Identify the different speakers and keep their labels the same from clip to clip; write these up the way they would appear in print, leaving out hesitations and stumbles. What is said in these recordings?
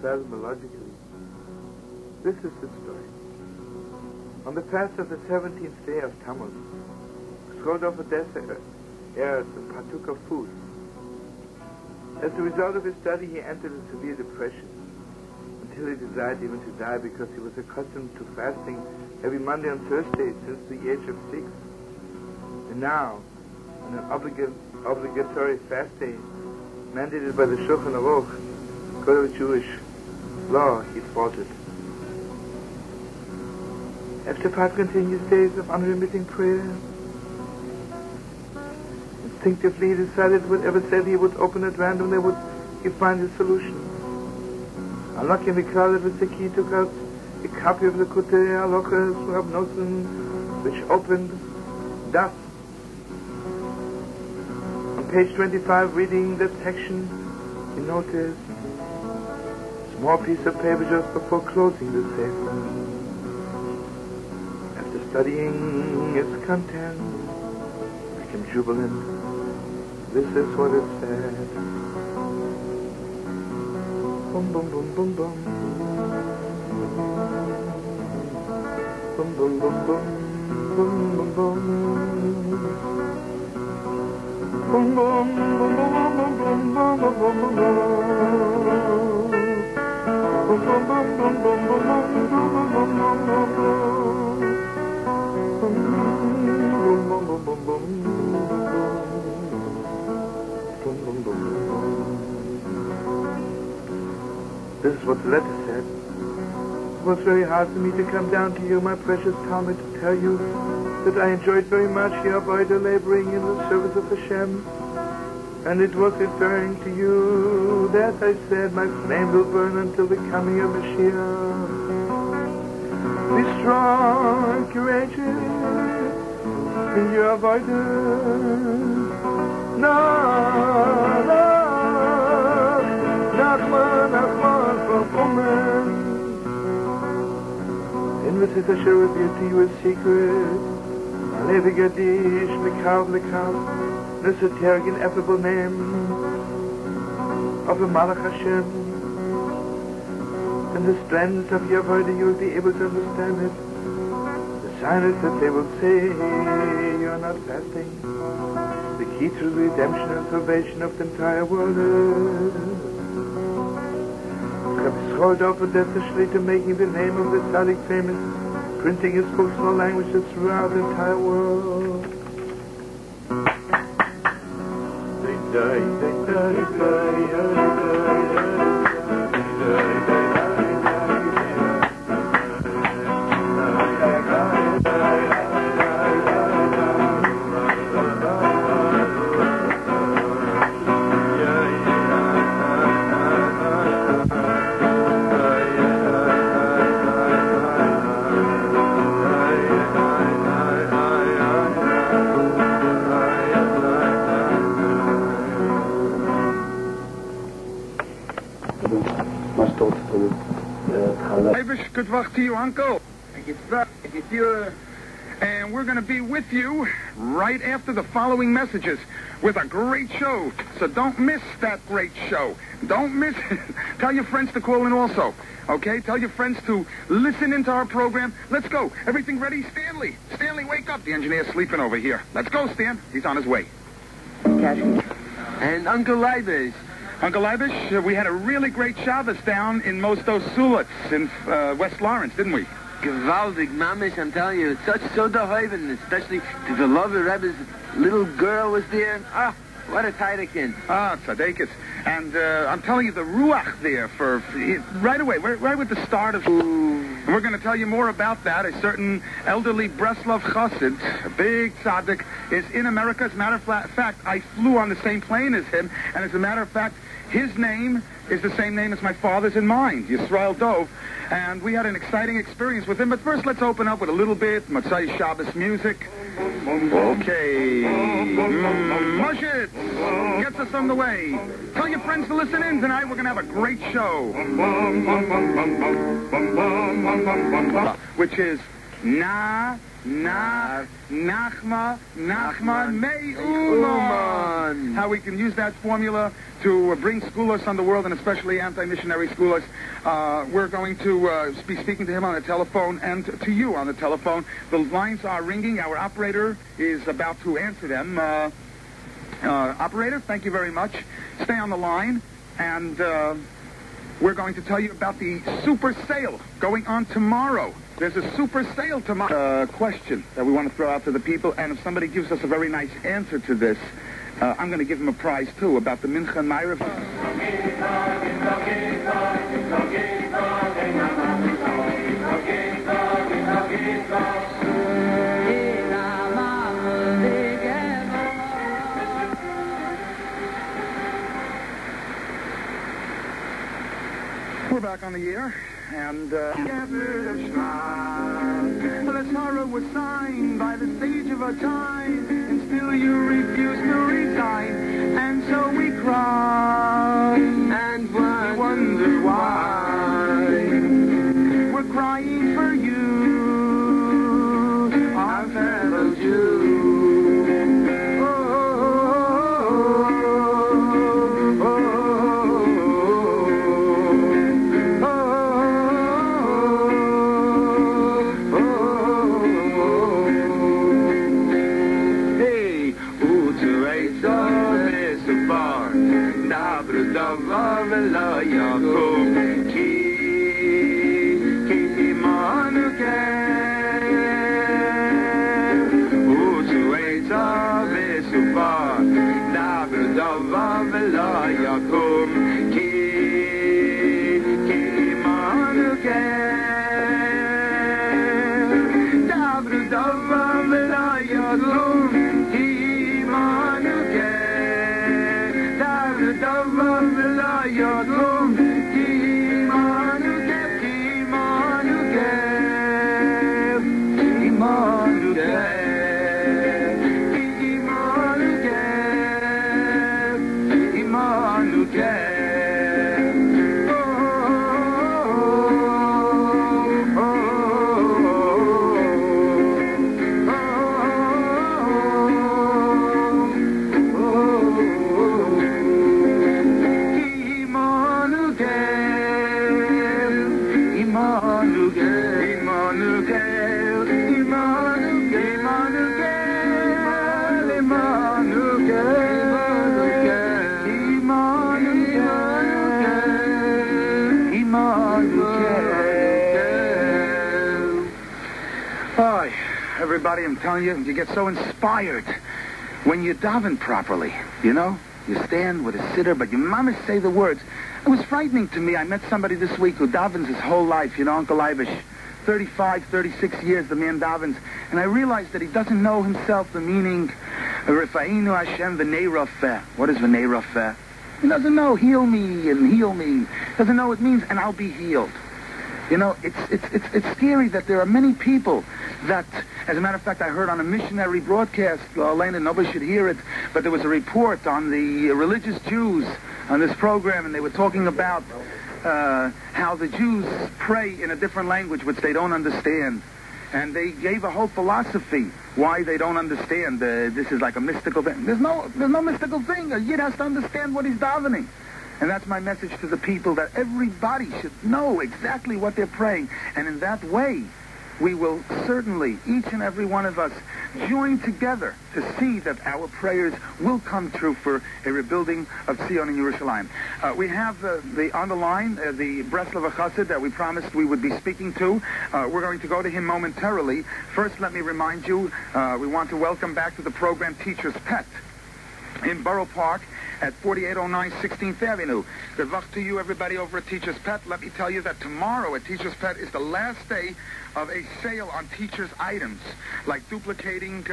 Speaker 1: spasmologically. This is the story. On the fast of the 17th day of Tammuz, Odעסר erred and partook of food. As a result of his study, he entered a severe depression until he desired even to die because he was accustomed to fasting every Monday and Thursday since the age of 6. And now, on an obligatory fast day mandated by the Shulchan Aruch, code of Jewish law, he faltered. After 5 continuous days of unremitting prayer, instinctively he decided whatever said he would open at random, there would he find a solution. Unlocking the closet with the key, took out a copy of the Likutei Halachos Rabnosen, which opened thus. On page 25, reading that section, he noticed a small piece of paper just before closing the safe. After studying its content, he became jubilant. This is what it said. Bum bum bum bum bum. Bum bum bum bum. Bum bum bum. Bum bum bum bum bum bum bum bum bum. Bum bum bum bum bum bum bum bum bum. This is what the letter said. It was very hard for me to come down to you, my precious Talmud, to tell you that I enjoyed very much your avoider laboring in the service of Hashem. And it was referring to you that I said my flame will burn until the coming of Mashiach. Be strong, courageous in your avoider. נחman from Oman. In with it I shall reveal to you a secret. Alevi Gadish, Lekav, the esoteric ineffable name of a Malach Hashem. And the strength of your body, you will be able to understand it. The sign is that they will say you are not fasting. The key to the redemption and salvation of the entire world. Odעסר to making the name of the tzaddik famous, printing his books in all languages throughout the entire world.
Speaker 2: Good luck to you, Uncle. And we're going to be with you right after the following messages with a great show. So don't miss that great show. Don't miss it. Tell your friends to call in also. Okay? Tell your friends to listen into our program. Let's go. Everything ready? Stanley. Stanley, wake up. The engineer's sleeping over here. Let's go, Stan. He's on his way.
Speaker 3: And Uncle Leibish.
Speaker 2: Uncle Leibish, we had a really great Shabbos down in Mostos Sulitz in West Lawrence, didn't we?
Speaker 3: Gewaldig, Mamish, I'm telling you, it's so dahoiven, especially the Velover Rebbe's little girl was there. Ah, what a tidekin.
Speaker 2: Ah, tzaddikus. And I'm telling you, the ruach there for right away, right with the start of... And we're going to tell you more about that. A certain elderly Breslov Chassid, a big tzaddik, is in America. As a matter of fact, I flew on the same plane as him, and as a matter of fact, his name is the same name as my father's and mine, Yisrael Dov. And we had an exciting experience with him. But first, let's open up with a little bit Motzai Shabbos music. Okay. Mushit gets us on the way. Tell your friends to listen in tonight. We're going to have a great show. Which is נחמן, נחman, Meuman. how we can use that formula to bring schoolers on the world, and especially anti-missionary schoolers. We're going to be speaking to him on the telephone and to you on the telephone. The lines are ringing. Our operator is about to answer them. Operator, thank you very much. Stay on the line, and we're going to tell you about the super sale going on tomorrow. There's a super sale tomorrow. Question that we want to throw out to the people, and if somebody gives us a very nice answer to this, I'm going to give him a prize, too, about the Mincha and Ma'ariv. We're back on the air, and the sorrow was signed by the sage of our time, and still you refuse to resign, and so we cry, and we wonder why. We're crying for you, our fellow Jew. Everybody, I'm telling you, you get so inspired when you daven properly, you know? You stand with a sitter, but your mama say the words. It was frightening to me. I met somebody this week who davens his whole life, you know, Uncle Ivish. 35, 36 years the man davens. And I realized that he doesn't know himself the meaning, Rifa'inu Hashem v'nei rafeh. What is v'nei rafeh? He doesn't know, heal me and heal me. Doesn't know what it means, and I'll be healed. You know, it's scary that there are many people that, as a matter of fact, I heard on a missionary broadcast, Elena, nobody should hear it, but there was a report on the religious Jews on this program, and they were talking about how the Jews pray in a different language which they don't understand. And they gave a whole philosophy why they don't understand. This is like a mystical thing. There's no mystical thing. A Yid has to understand what he's davening. And that's my message to the people, that everybody should know exactly what they're praying. And in that way, we will certainly, each and every one of us, join together to see that our prayers will come true for a rebuilding of Zion and Yerushalayim. We have on the line the Breslov Chassid that we promised we would be speaking to. We're going to go to him momentarily. First, let me remind you, we want to welcome back to the program Teacher's Pet in Borough Park at 4809 16th Avenue. Good luck to you, everybody, over at Teacher's Pet. Let me tell you that tomorrow at Teacher's Pet is the last day of a sale on teachers' items, like duplicating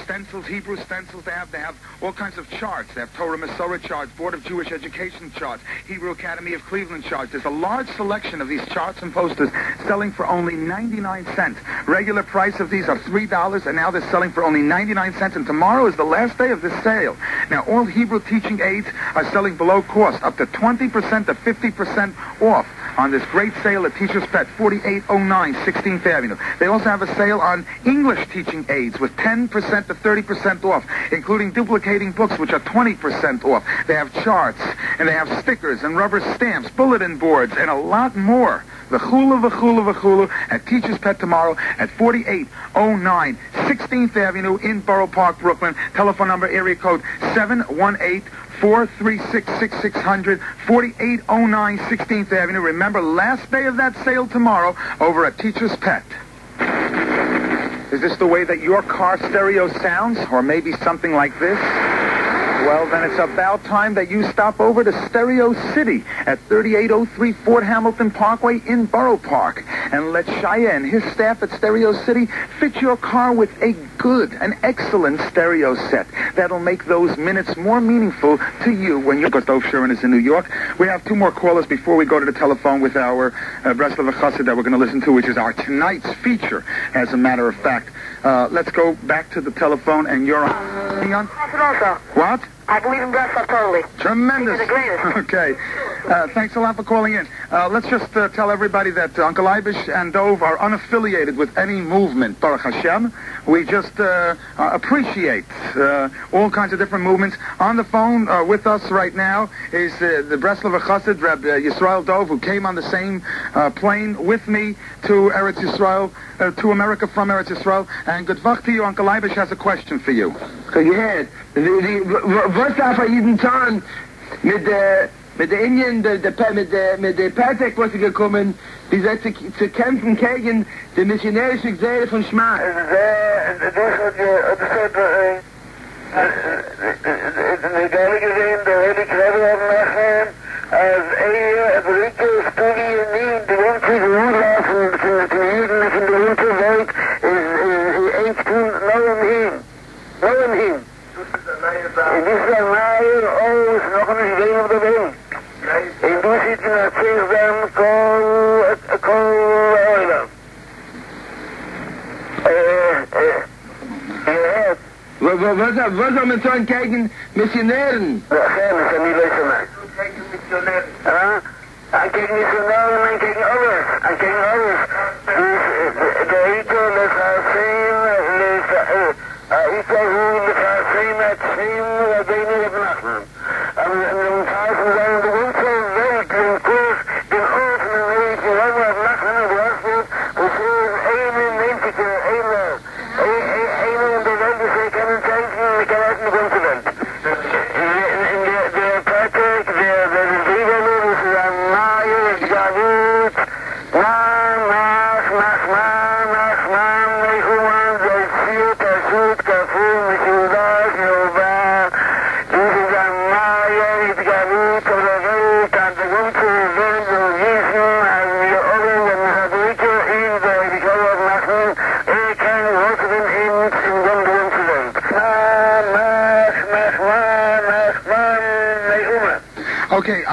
Speaker 2: stencils, Hebrew stencils. They have all kinds of charts. They have Torah Masorah charts, Board of Jewish Education charts, Hebrew Academy of Cleveland charts. There's a large selection of these charts and posters selling for only 99 cents. Regular price of these are $3, and now they're selling for only 99 cents, and tomorrow is the last day of this sale. Now, all Hebrew teaching aids are selling below cost, up to 20% to 50% off. on this great sale at Teacher's Pet, 4809 16th Avenue. They also have a sale on English teaching aids with 10% to 30% off, including duplicating books, which are 20% off. They have charts, and they have stickers and rubber stamps, bulletin boards, and a lot more. V'chulu at Teacher's Pet tomorrow at 4809 16th Avenue in Borough Park, Brooklyn. Telephone number, area code 718-436-6600, 4809 16th Avenue. Remember, last day of that sale tomorrow over at Teacher's Pet. Is this the way that your car stereo sounds? Or maybe something like this? Well, then it's about time that you stop over to Stereo City at 3803 Fort Hamilton Parkway in Borough Park. And let Shia and his staff at Stereo City fit your car with an excellent stereo set that'll make those minutes more meaningful to you when you're... Dov Shuren is in New York. We have two more callers before we go to the telephone with our Breslov Chassid that we're going to listen to, which is our tonight's feature, as a matter of fact. Let's go back to the telephone, and you're on. What?
Speaker 4: I believe in Breslov totally.
Speaker 2: Tremendous.
Speaker 4: He's the greatest.
Speaker 2: Okay. Thanks a lot for calling in. Let's just tell everybody that Uncle Ibish and Dov are unaffiliated with any movement, Baruch Hashem. We just appreciate all kinds of different movements. On the phone with us right now is the Breslov Chassid, Reb Yisrael Dov, who came on the same plane with me to Eretz Yisrael, to America from Eretz Yisrael. And good luck to you. Uncle Ibish has a question for you.
Speaker 3: Ja, was darf jeden tun mit der Indien, mit der Patek, was sie gekommen, die zu kämpfen gegen die missionarische Gesellschaft von Schmarr.
Speaker 4: Legale gesehen, der hele Krabbe haben נחman, als Brücke, Studie, nie, die ganze Ruhlafen von Juden, von der Unterwelt, ist eins tun, nur ihm. Het is een maaie oog, nog een idee op de weg. En toen zit je naar zich dan, kool oorlog.
Speaker 3: Was soll man sagen gegen Missionären?
Speaker 4: Ja, dat is niet leuk gemaakt. Gegen missionären. Ja, en gegen missionären en gegen alles. En gegen alles. Dus de eten, de gassen, ik zou hoe de gassen met zien, dat deed niet op נחman. En de gassen zijn de ganze week, de koers, de oven, en weet je lang wat נחman en de afstand, we zullen 91 in de welt, dus ik kan het zijn, ik kan uit de ganze welt. De praktijk, de vrienden, dus dan maaien, het gaat uit, נחman, נחman, dat ziet, dat zoet, kafoen, meshudas, Jehovah, dus dan maaien, het gaat uit, op de welt, aan de ganze welt, door Jezus, en je ogen, en de fabrieken, in de Wiegel op נחman, ik kan wortelen in de ganze welt. נחman, Meoman.
Speaker 2: Okay,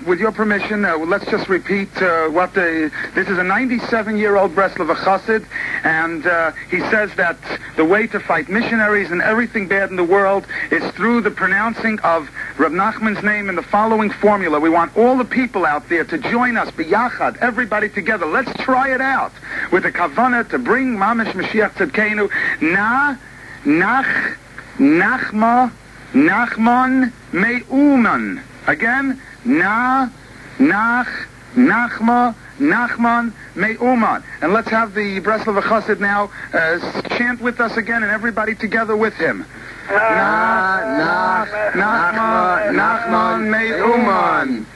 Speaker 2: with your permission, let's just repeat this is a 97-year-old Breslov Chassid, and he says that the way to fight missionaries and everything bad in the world is through the pronouncing of Reb Nachman's name in the following formula. We want all the people out there to join us, biyachad, everybody together. Let's try it out with the kavanah to bring Mamash Mashiach Tzedkenu, נחman, Meoman. Again, נחman, Meoman. And let's have the Breslov Chassid now chant with us again, and everybody together with him. נחman, Meoman.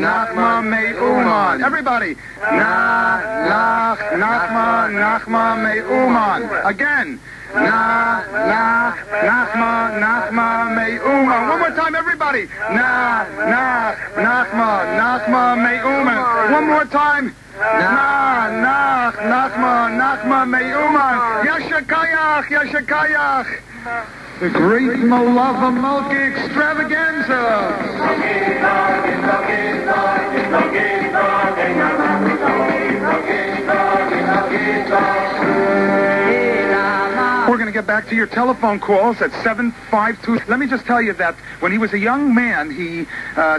Speaker 2: נחman, Meoman. Everybody. נחman, Meoman. Again. נחman, Meoman. One more time, everybody. נחman, Meoman. One more time. נחman, Meoman. Yashakayach. The great Malava Malki Extravaganza. We're going to get back to your telephone calls at 752. Let me just tell you that when he was a young man,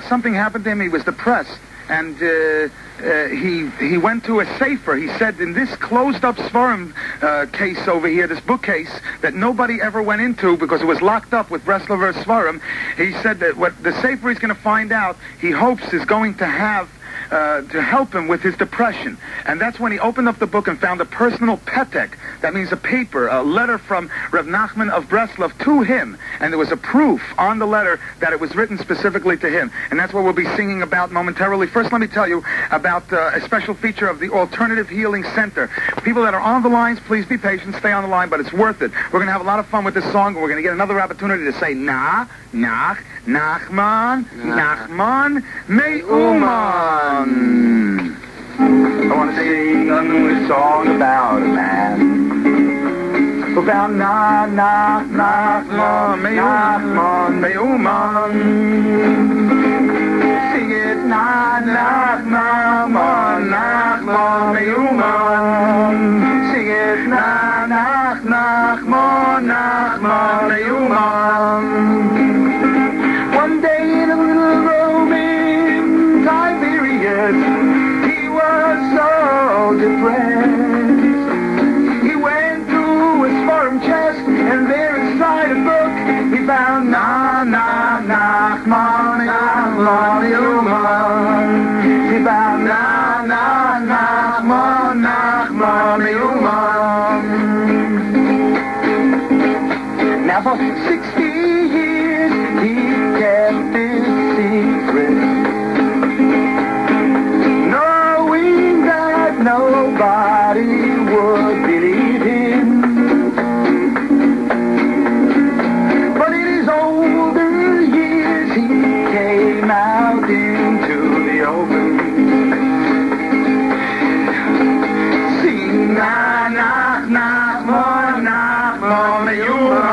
Speaker 2: something happened to him. He was depressed, and he went to a sefer. He said, in this closed-up Svarim case over here, this bookcase that nobody ever went into because it was locked up with Breslover Svarim, he said that what the sefer he's going to find out, he hopes is going to have to help him with his depression. And that's when he opened up the book and found a personal petek. That means a paper, a letter from Reb נחman of Breslov to him. And there was a proof on the letter that it was written specifically to him. And that's what we'll be singing about momentarily. First, let me tell you about a special feature of the Alternative Healing Center. People that are on the lines, please be patient, stay on the line, but it's worth it. We're going to have a lot of fun with this song, and we're going to get another opportunity to say נחman, Me'uman. I want to sing a new song about a man who found נחman, Me'uman. Sing it, נחman, Me'uman. Sing it, נחman, Me'uman. One day in a little Roman Tiberius, he was so depressed. He went through his foreign chest, and there inside a book he found נחman, Me'uman. He found נחman, Me'uman. Now for 60 years he kept this secret, knowing that nobody would believe him. But in his older years he came out into the open, singing נחman, Me'uman.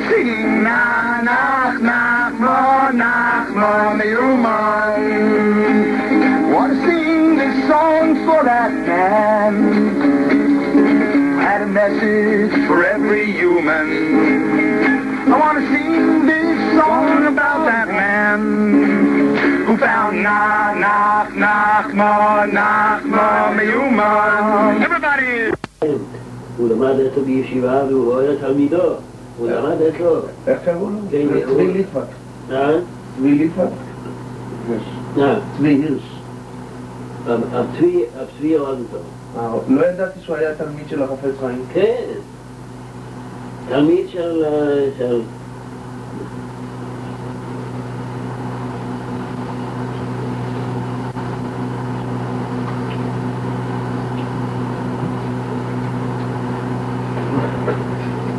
Speaker 2: Singing נחman, Me'uman. Want to sing this song for that man, had a message for every human. I want to sing this song about that man who found נחman, Me'uman. Everybody!
Speaker 5: הוא למד אצלו בישיבה והוא רואה תלמידו. הוא למד אצלו.
Speaker 1: איך קראו לו? צבי ליטבק. צבי ליטבק? צבי הירש.
Speaker 5: הצבי למד אותו.
Speaker 1: לא ידעתי שהוא היה תלמיד של החפץ חיים.
Speaker 5: כן. תלמיד של...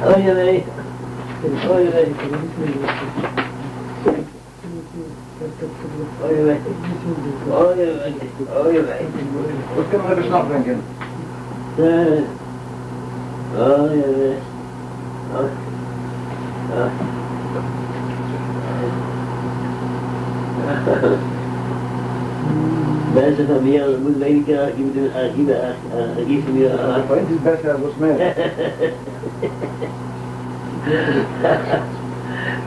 Speaker 5: אוי אוי אוי אוי
Speaker 1: Was können wir das nachdenken?
Speaker 5: Besser von mir, muss weniger, gibt es mir...
Speaker 1: Freund ist besser als was mehr.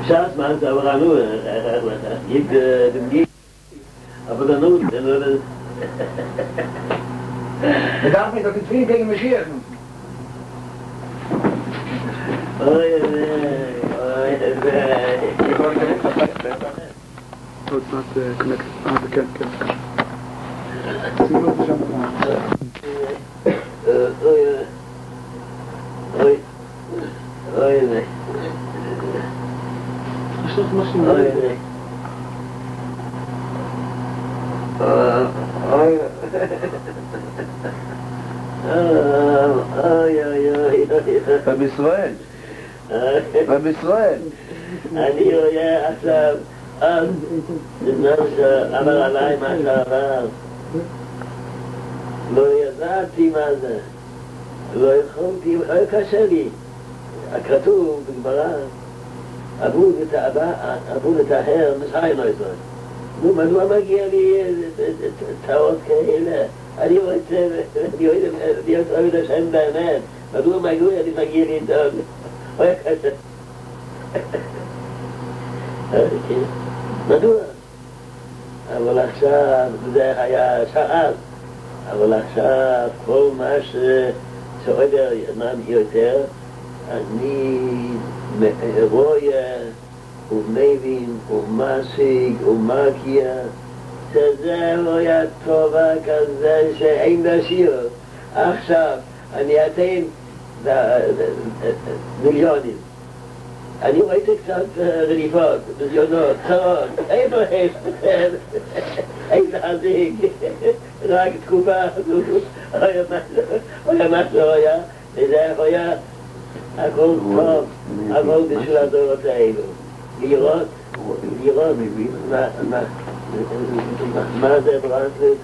Speaker 5: Schaß man es aber nur, gibt dem Gift. Aber dann nur,
Speaker 1: Er darf mich doch nicht viel gegen mich schießen. So it's not connected. Okay. See what the jump
Speaker 5: בישראל. אני רואה עכשיו, בזמן שעבר עליי מה שעבר, לא ידעתי מה זה, לא יכולתי, לא קשה לי. הכתוב בגמרא, עברו לטהר מסעי נויזון. נו, מדוע מגיע לי טעות כאלה? אני רוצה את השם באמת. מדוע מגוי אני מגיע לדאוג? אוי קשה. מדוע? אבל עכשיו, זה היה שאז, אבל עכשיו כל מה שעוד יותר, אני רואה ומבין ומשיג ומגיע, שזה לא היה טובה כזה שאין לשיר. עכשיו אני אתן מיליונים. אני ראיתי קצת רדיפות, בזיונות, צרות, איפה אין להזיק, רק תקופה, היה משהו היה, וזה היה הכל טוב, הכל בשביל הדורות האלו. לראות מה זה ברסלב,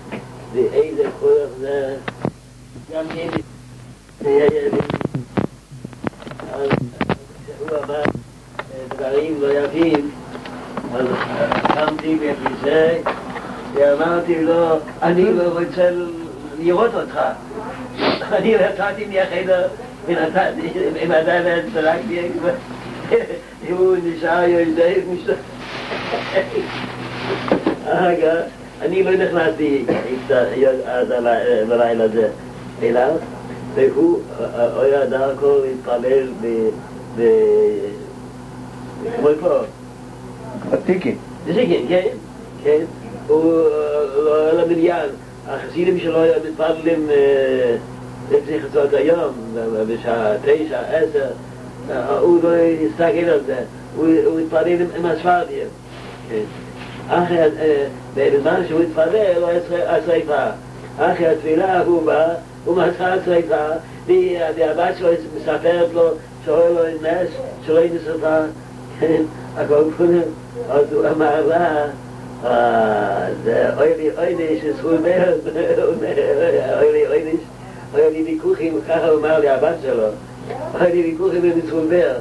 Speaker 5: ואיזה כוח זה, גם הוא אמר דברים לא יפים, אז קמתי בכיסא ואמרתי לו, אני לא רוצה לראות אותך. אני יצאתי מהחדר ונתתי עם הדלת, זרקתי, הוא נשאר יושב רגע, אני לא נכנסתי עד הלילה הזה אליו, והוא היה דרכו להתפלל כמו פה.
Speaker 3: דיסקים.
Speaker 5: דיסקים, כן, כן. הוא לא על המניין. החסידים שלו היו מתפללים לפני חצות היום, בשעה 9, 10. הוא לא הסתכל על זה. הוא התפלל עם הספרדים. בזמן שהוא התפלל, הוא היה שריפה. אחרי התפילה הוא בא, הוא מסר שריפה, והבת שלו מספרת לו שאוי לו נס, שלא היא נשרפה, הכל כולם, אז הוא אמר לה, אוי לי שסחובר, אוי לי ויכוחים, ככה הוא אמר לי הבת שלו, אוי לי ויכוחים עם סחובר,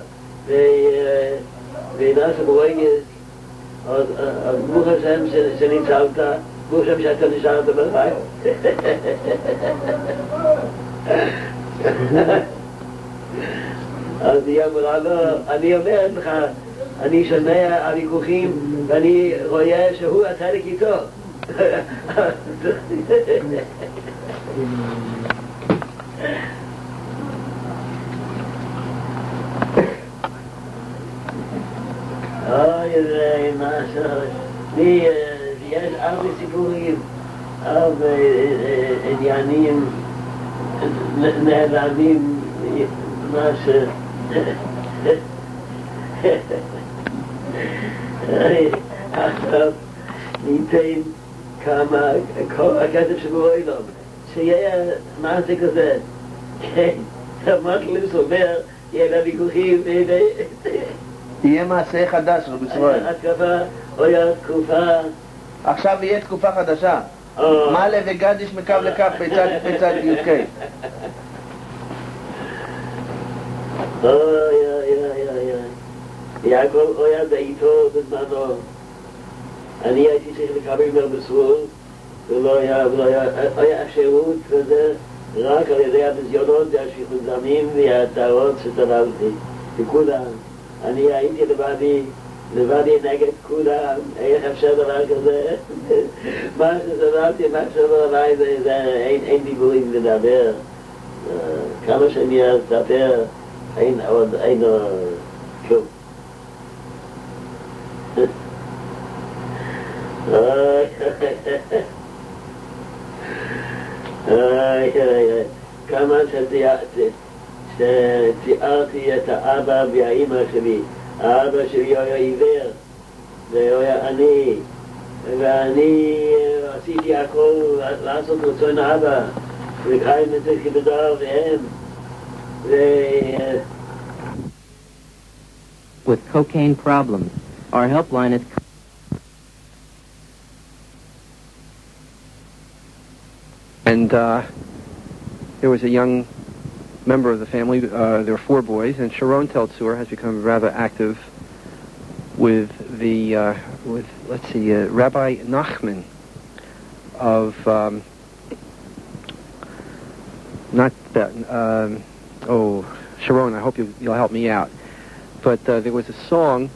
Speaker 5: ונעשה ברויגס, אז ברוך השם שניצלת, ברוך השם שאתה נשארת בבית. אז היא אמרה לו, אני אומרת לך, אני שומע הוויכוחים ואני רואה שהוא הצדיק איתו. אוי, זה משהו, יש הרבה סיפורים, הרבה עניינים נעלמים, משהו. עכשיו ניתן כמה, כל הכסף שבעולם, שיהיה מעשה כזה. כן, המטלוס אומר, יהיה לה ויכוחים,
Speaker 3: יהיה מעשה חדש, רבי ישראל.
Speaker 5: התקופה, או תקופה.
Speaker 3: עכשיו יהיה תקופה חדשה. מעלה וגדיש מקו לקו בצד י"ק.
Speaker 5: יעקב היה בעיתו בזמנו. אני הייתי צריך לקבל מהמסור, ולא היה אפשרות וזה, רק על ידי המזיונות והשפיכות דמים והטהרות שטבלתי, וכולם. אני הייתי לבדי נגד כולם, איך אפשר דבר כזה? מה שטבלתי, מה שטבלתי, אין דיבורים לדבר. כמה שאני אספר, אין כלום. כמה שתיארתי את האבא והאמא שלי. האבא שלי היה עיוור והיה עני, ואני עשיתי הכל לעשות רצון האבא, לחיים את זה כבדור והם.
Speaker 6: With cocaine problems, our helpline is...
Speaker 7: And there was a young member of the family, there were 4 boys, and Sharon Teltsur has become rather active with the, Rabbi נחman of not that, Sharon, I hope you'll help me out. But there was a song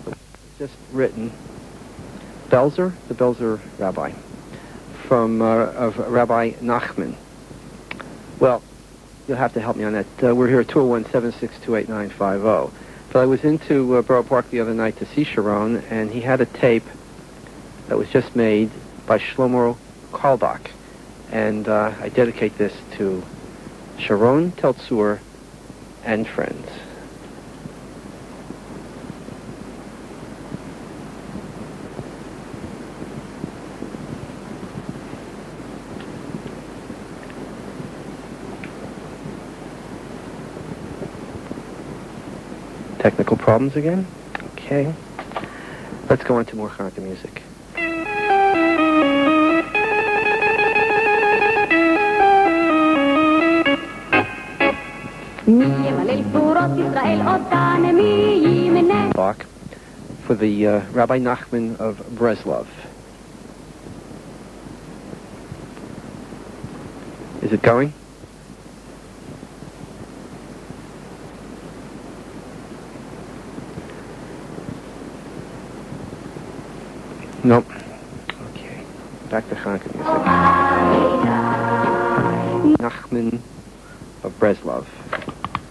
Speaker 7: that was just written, the Belzer rabbi, of Rabbi נחman. Well, you'll have to help me on that. We're here at 201-762-8950. But I was into Borough Park the other night to see Sharon, and he had a tape that was just made by Shlomo Karlbach. And I dedicate this to Sharon Teltsur and friends. Technical problems again? Okay. Let's go on to more Hanukkah music. Talk for the Rabbi נחman of Breslov. Is it going? Nope. Okay. Back to Hanukkah music. נחman of Breslov.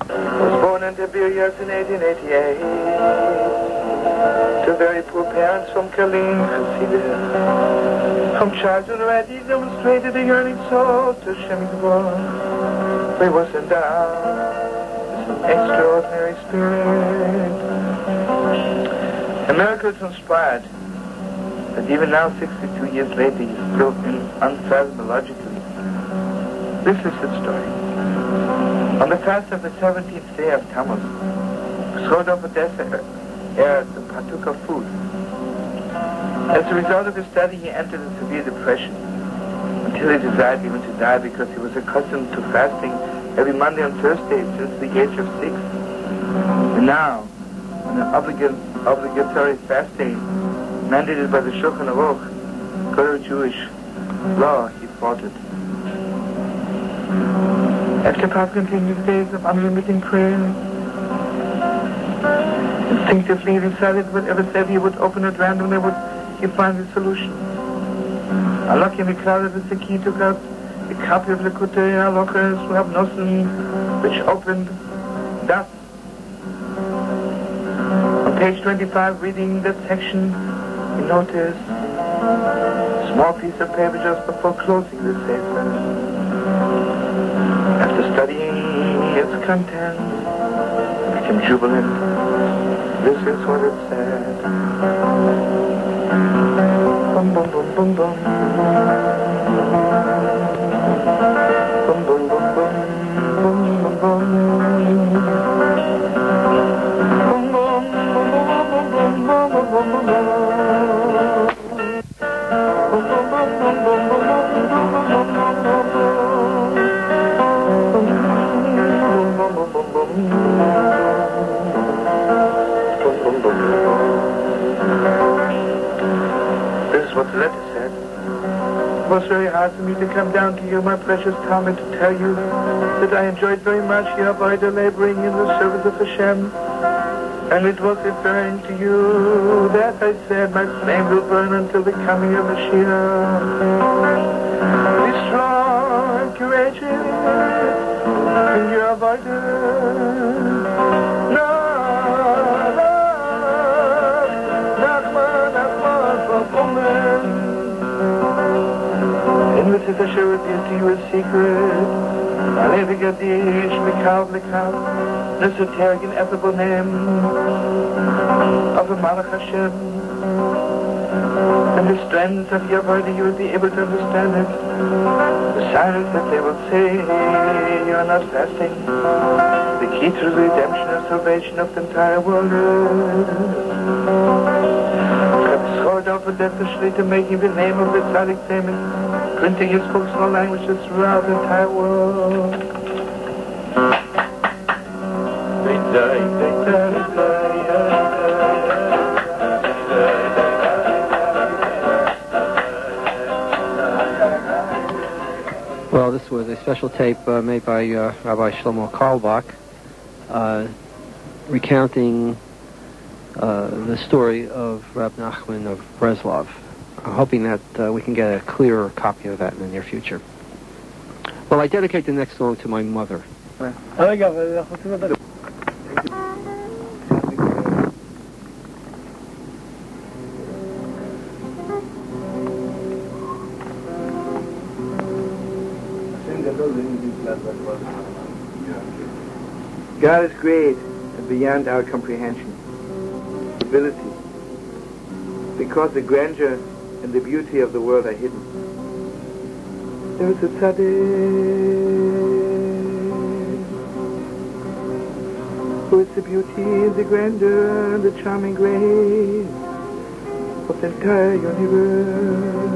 Speaker 1: Was born in Tiberias in 1888 to very poor parents from Kalin, Hasidim. From childhood already demonstrated a yearning soul to Shemikvah. He was endowed with an extraordinary spirit. A miracle is inspired. But even now, 62 years later, he's still unfathomologically. This is his story. On the fast of the 17th day of Tammuz, of Odעסר aired the partook of food. As a result of his study, he entered a severe depression until he desired even to die because he was accustomed to fasting every Monday and Thursday since the age of 6. And now, when an obligatory fasting mandated by the Shulchan Aruch, code of Jewish law, he fought it. After past continuous days of unremitting prayer, instinctively he decided whatever step he would open at random, he'd find the solution. Unlucky in the cloud of the Seki took out a copy of Lekutei Halachos Rabnosim, which opened thus. On page 25, reading that section, he noticed a small piece of paper just before closing the sefer. After studying its content, he became jubilant. This is what it said. Bum bum bum bum bum. Bum bum bum bum. Bum bum bum. This is what the letter said. It was very hard for me to come down to you, my precious Talmud, to tell you that I enjoyed very much your avodah laboring in the service of Hashem. And it was referring to you that I said my flame will burn until the coming of Mashiach. Be strong, courageous in your avodah. And this is a show revealed to you a secret. Alevi Gadish, Mikav, the esoteric ineffable name of the Malach Hashem. And the strength of your body, you will be able to understand it. The silence that they will say you are not fasting. The key to the redemption and salvation of the entire world. To making the name of the tzaddik famous, printing his books in all languages throughout the entire world.
Speaker 7: Well, this was a special special tape made by Rabbi Shlomo Carlebach recounting the story of Rab נחמן of Breslov. I'm hoping that we can get a clearer copy of that in the near future. Well, I dedicate the next song to my mother.
Speaker 1: God is great and beyond our comprehension, ability, because the grandeur and the beauty of the world are hidden. There is a tzaddik who is the beauty, the grandeur, and the charming grace of the entire universe.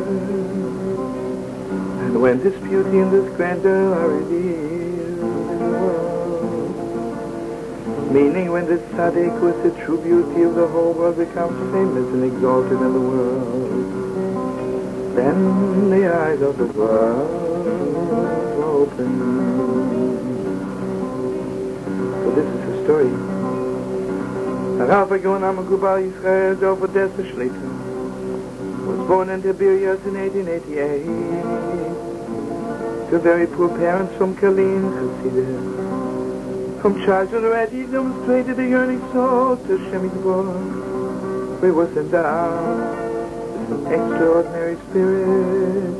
Speaker 1: And when this beauty and this grandeur are revealed in the world, meaning when this tzaddik who is the true beauty of the whole world becomes famous and exalted in the world, then the eyes of the world will open. So this is the story. Israel Ödässer was born in Tiberias in 1888 to very poor parents from Kalin, Chassidus. From childhood already demonstrated a yearning soul to Shemidbor, where he was endowed with an extraordinary spirit